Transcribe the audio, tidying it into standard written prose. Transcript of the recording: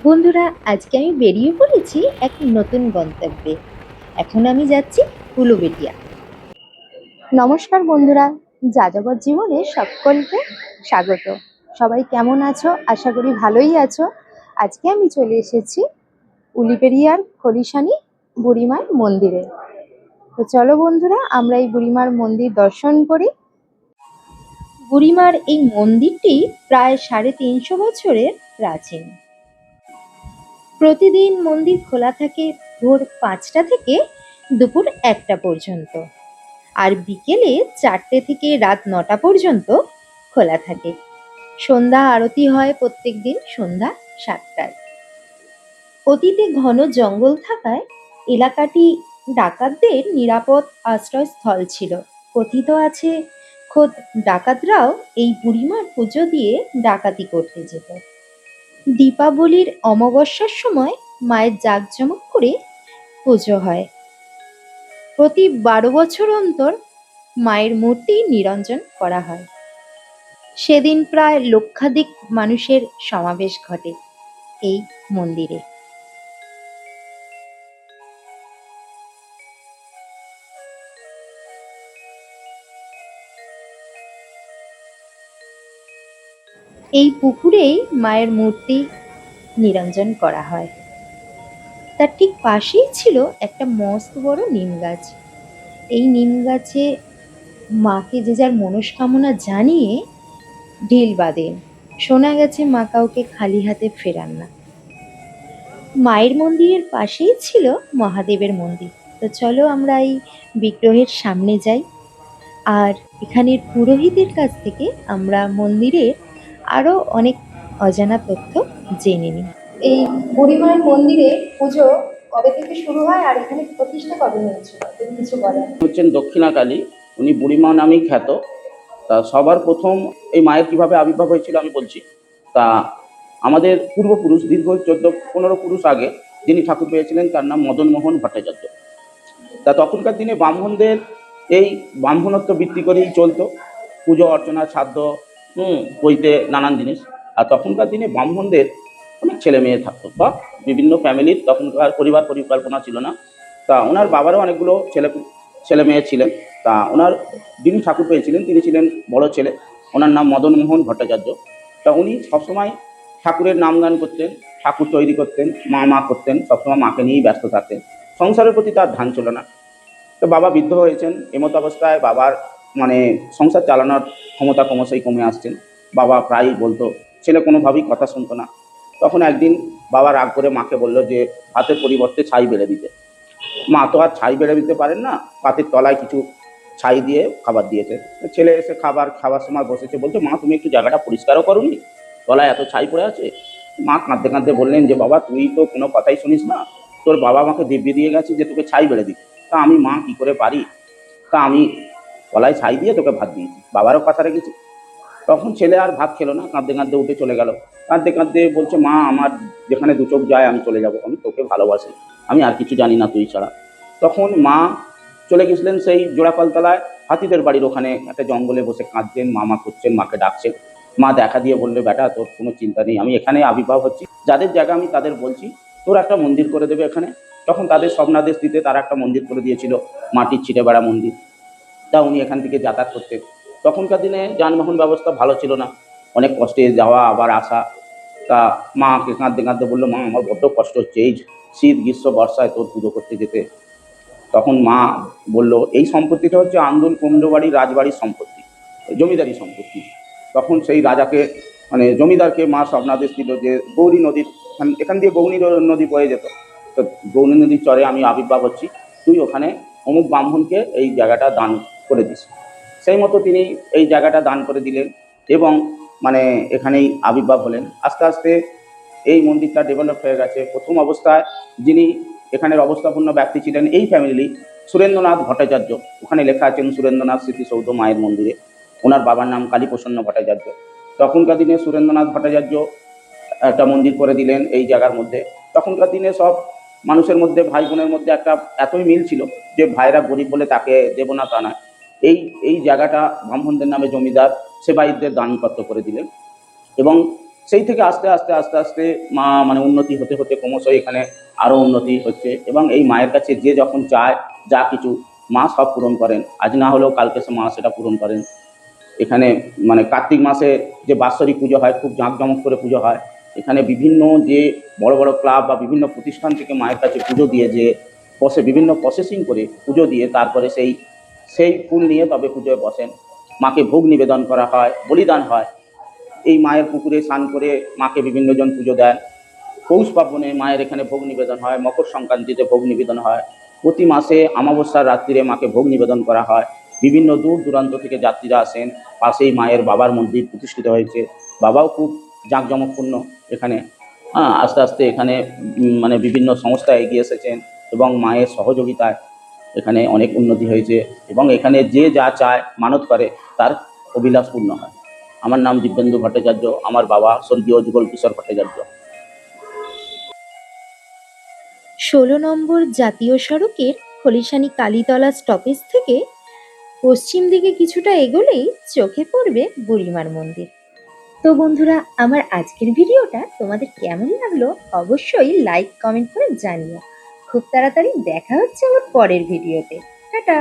বন্ধুরা, আজকে আমি বেরিয়ে পড়েছি এক নতুন গন্তব্যে। এখন আমি যাচ্ছি উলুবেড়িয়া। নমস্কার বন্ধুরা, যাযাবর জীবনে সকলকে স্বাগত। সবাই কেমন আছো? আশা করি ভালোই আছো। আজকে আমি চলে এসেছি উলুবেড়িয়ার খলিশানি বুড়িমার মন্দিরে। তো চলো বন্ধুরা, আমরা এই বুড়িমার মন্দির দর্শন করি। বুড়িমার এই মন্দিরটি প্রায় 350 বছরের প্রাচীন। প্রতিদিন মন্দির খোলা থাকে ভোর 5টা থেকে দুপুর 1টা পর্যন্ত, আর বিকেলে 4টে থেকে রাত 9টা পর্যন্ত খোলা থাকে। সন্ধ্যা আরতি হয় প্রত্যেক দিন সন্ধ্যা 7টায়। অতীতে ঘন জঙ্গল থাকায় এলাকাটি ডাকাতদের নিরাপদ আশ্রয়স্থল ছিল। কথিত আছে, খোদ ডাকাতরাও এই বুড়িমার পুজো দিয়ে ডাকাতি করতে যেত। দীপাবলির অমাবস্যার সময় মায়ের জাঁকজমক করে পুজো হয়। প্রতি 12 বছর অন্তর মায়ের মূর্তি নিরঞ্জন করা হয়। সেদিন প্রায় লক্ষাধিক মানুষের সমাবেশ ঘটে এই মন্দিরে। এই পুকুরেই মায়ের মূর্তি নিরঞ্জন করা হয়। তার ঠিক পাশেই ছিল একটা মস্ত বড় নিম গাছ। এই নিম গাছে মাকে যে যার মনস্কামনা জানিয়ে ঢিল বাঁধেন। শোনা গেছে মা কাউকে খালি হাতে ফেরান না। মায়ের মন্দিরের পাশেই ছিল মহাদেবের মন্দির। তো চলো আমরা এই বিগ্রহের সামনে যাই, আর এখানের পুরোহিতের কাছ থেকে আমরা মন্দিরের আরো অনেক অজানা তথ্য জেনে নিই। এই বুড়িমায়ের মন্দিরে পুজো কবে থেকে শুরু হয় আর এখানে প্রতিষ্ঠা কবে হয়েছিল, যদি কিছু বলেন? হচ্ছেন দক্ষিণাকালী, উনি বুড়িমা নামেই খ্যাত। তা সবার প্রথম এই মায়ের কিভাবে আবির্ভাব হয়েছিল আমি বলছি। তা আমাদের পূর্বপুরুষ দীর্ঘ 14-15 পুরুষ আগে যিনি ঠাকুর পেয়েছিলেন তার নাম মদন মোহন ভট্টাচার্য। তা তখনকার দিনে ব্রাহ্মণদের এই ব্রাহ্মণত্ব ভিত্তি করেই চলতো পুজো অর্চনা, শ্রাদ্ধ, বইতে নানান জিনিস। আর তখনকার দিনে ব্রাহ্মণদের অনেক ছেলে মেয়ে থাকতো, বা বিভিন্ন ফ্যামিলির তখনকার পরিবার পরিকল্পনা ছিল না। তা ওনার বাবারও অনেকগুলো ছেলে মেয়ে ছিলেন। তা ওনার যিনি ঠাকুর পেয়েছিলেন তিনি ছিলেন বড় ছেলে, ওনার নাম মদন মোহন ভট্টাচার্য। তা উনি সবসময় ঠাকুরের নাম গান করতেন, ঠাকুর তৈরি করতেন, মা করতেন, সবসময় মাকে নিয়েই ব্যস্ত থাকতেন। সংসারের প্রতি তার ধ্যান ছিল না। তো বাবা বৃদ্ধ হয়েছেন, এমত অবস্থায় বাবার মানে সংসার চালানোর ক্ষমতা ক্রমশই কমে আসছেন। বাবা প্রায়ই বলতো, ছেলে কোনোভাবেই কথা শুনতো না। তখন একদিন বাবা রাগ করে মাকে বলল যে ভাতের পরিবর্তে ছাই বেড়ে দিতে। মা তো আর ছাই বেড়ে দিতে পারেন না, পাতের তলায় কিছু ছাই দিয়ে খাবার দিয়েছে। ছেলে এসে খাবার সময় বসেছে, বলছে মা তুমি একটু জায়গাটা পরিষ্কারও করোনি, তলায় এত ছাই পড়ে আছে। মা কাঁদতে কাঁদতে বললেন যে বাবা তুই তো কোনো কথাই শুনিস না, তোর বাবা আমাকে দিব্যি দিয়ে গেছে যে তোকে ছাই বেড়ে দিতে। তা আমি মা কি করে পারি, তা আমি তলায় ছাই দিয়ে তোকে ভাত দিয়েছি, বাবারও কথা রেখেছি। তখন ছেলে আর ভাত খেলো না, কাঁদতে কাঁদতে উঠে চলে গেল। কাঁদতে কাঁদতে বলছে মা আমার যেখানে দু চোখ যায় আমি চলে যাব, আমি তোকে ভালোবাসি, আমি আর কিছু জানি না তুই ছাড়া। তখন মা চলে গেছিলেন সেই জোড়াকলতলায় হাতিদের বাড়ির ওখানে একটা জঙ্গলে বসে কাঁদছেন, মা করছেন, মাকে ডাকছেন। মা দেখা দিয়ে বললে বেটা তোর কোনো চিন্তা নেই, আমি এখানে আবির্ভাব হচ্ছি, যাদের জায়গা আমি তাদের বলছি তোর একটা মন্দির করে দেবে এখানে। তখন তাদের স্বপ্নাদেশ দিতে তারা একটা মন্দির করে দিয়েছিল, মাটির ছিটে বেড়া মন্দির। তা উনি এখান থেকে যাতায়াত করতেন। তখনকার দিনে যানবাহন ব্যবস্থা ভালো ছিল না, অনেক কষ্টে যাওয়া আবার আসা। তা মাকে কাঁদতে কাঁদতে বললো মা আমার বড্ড কষ্ট হচ্ছে, এই শীত গ্রীষ্ম বর্ষায় তোর পুজো করতে যেতে। তখন মা বলল এই সম্পত্তিটা হচ্ছে আন্দুল কুমড়োবাড়ি রাজবাড়ির সম্পত্তি, জমিদারি সম্পত্তি। তখন সেই রাজাকে মানে জমিদারকে মা স্বপ্নাদেশ দিল যে গৌরী নদীর এখান দিয়ে গৌরী নদী বয়ে যেত, তো গৌরী নদীর চরে আমি আবির্ভাব হচ্ছি, তুই ওখানে অমুক ব্রাহ্মণকে এই জায়গাটা দান করে দিস। সেই মতো তিনি এই জায়গাটা দান করে দিলেন এবং মানে এখানেই আবির্ভাব হলেন। আস্তে আস্তে এই মন্দিরটা ডেভেলপ হয়ে গেছে। প্রথম অবস্থায় যিনি এখানের অবস্থাপন্ন ব্যক্তি ছিলেন এই ফ্যামিলি, সুরেন্দ্রনাথ ভট্টাচার্য। ওখানে লেখা আছেন সুরেন্দ্রনাথ স্মৃতিসৌধ মায়ের মন্দিরে। ওনার বাবার নাম কালীপ্রসন্ন ভট্টাচার্য। তখনকার দিনে সুরেন্দ্রনাথ ভট্টাচার্য একটা মন্দির করে দিলেন এই জায়গার মধ্যে। তখনকার দিনে সব মানুষের মধ্যে ভাই বোনের মধ্যে একটা এতই মিল ছিল যে ভাইরা গরিব বলে তাকে দেব না তা নয়। এই এই জায়গাটা ব্রাহ্মণদের নামে জমিদার সেবায়িতদের দানপত্র করে দিলেন এবং সেই থেকে আস্তে আস্তে আস্তে আস্তে মা মানে উন্নতি হতে হতে ক্রমশ এখানে আরও উন্নতি হচ্ছে, এবং এই মায়ের কাছে যে যখন চায় যা কিছু মা সব পূরণ করেন, আজ না হলেও কালকে সে মা সেটা পূরণ করেন। এখানে মানে কার্তিক মাসে যে বাৎসরিক পুজো হয়, খুব জাঁকজমক করে পুজো হয়। এখানে বিভিন্ন যে বড় বড় ক্লাব বা বিভিন্ন প্রতিষ্ঠান থেকে মায়ের কাছে পুজো দিয়ে, যে বিভিন্ন প্রসেসিং করে পুজো দিয়ে তারপরে সেই সেই ফুল নিয়ে তবে পুজোয় বসেন। মাকে ভোগ নিবেদন করা হয়, বলিদান হয়। এই মায়ের পুকুরে স্নান করে মাকে বিভিন্ন জন পুজো দেন। পৌষ পার্বণে মায়ের এখানে ভোগ নিবেদন হয়, মকর সংক্রান্তিতে ভোগ নিবেদন হয়, প্রতি মাসে অমাবস্যার রাত্রিরে মাকে ভোগ নিবেদন করা হয়। বিভিন্ন দূর দূরান্ত থেকে যাত্রীরা আসেন। পাশেই মায়ের বাবার মন্দির প্রতিষ্ঠিত হয়েছে, বাবাও খুব জাঁকজমকপূর্ণ এখানে। আস্তে আস্তে এখানে মানে বিভিন্ন সংস্থা এগিয়ে এসেছেন, এবং মায়ের সহযোগিতায় এখানে অনেক উন্নতি হয়েছে, এবং এখানে যে যা চায় মানত করে তার অভিলাষ পূর্ণ হয়। আমার নাম দিব্যেন্দু ভট্টাচার্য, আমার বাবা স্বর্গীয় যুগল কিশোর ভট্টাচার্য। ১৬ নম্বর জাতীয় সড়কের খলিশানি কালীতলা স্টপেজ থেকে পশ্চিম দিকে কিছুটা এগোলেই চোখে পড়বে বুড়িমার মন্দির। তো বন্ধুরা, আমার আজকের ভিডিওটা তোমাদের কেমন লাগলো অবশ্যই লাইক কমেন্ট করে জানিও। খুব তাড়াতাড়ি দেখা হচ্ছে আমার পরের ভিডিওতে। টাটা।